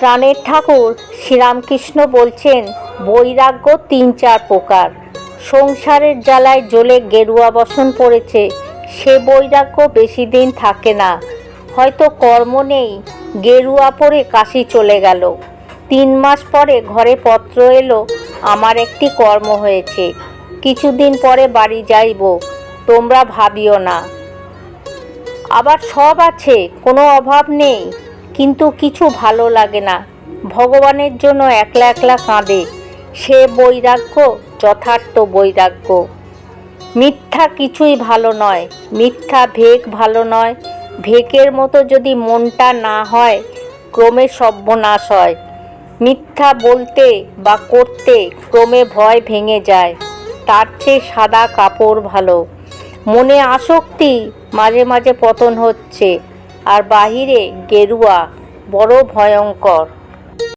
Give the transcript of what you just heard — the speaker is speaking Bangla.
প্রাণের ঠাকুর শ্রীরামকৃষ্ণ বলছেন, বৈরাগ্য ৩-৪ প্রকার। সংসারের জ্বালায় জ্বলে গেরুয়া বসন পড়েছে, সে বৈরাগ্য বেশি দিন থাকে না। হয়তো কর্ম নেই, গেরুয়া পরে কাশি চলে গেল। ৩ মাস পরে ঘরে পত্র এলো, আমার একটি কর্ম হয়েছে, কিছুদিন পরে বাড়ি যাইব, তোমরা ভাবিও না। আবার সব আছে, কোনো অভাব নেই, কিন্তু কিছু ভালো লাগে না। ভগবানের জন্য একলা একলা কাঁদে, সে বৈরাগ্য যথার্থ বৈরাগ্য। মিথ্যা কিছুই ভালো নয়, মিথ্যা ভেক ভালো নয়। ভেকের মতো যদি মনটা না হয়, ক্রমে সর্বনাশ হয়। মিথ্যা বলতে বা করতে ক্রমে ভয় ভেঙে যায়, তার চেয়ে সাদা কাপড় ভালো। মনে আসক্তি, মাঝে মাঝে পতন হচ্ছে, আর বাহিরে গেরুয়া, বড় ভয়ঙ্কর।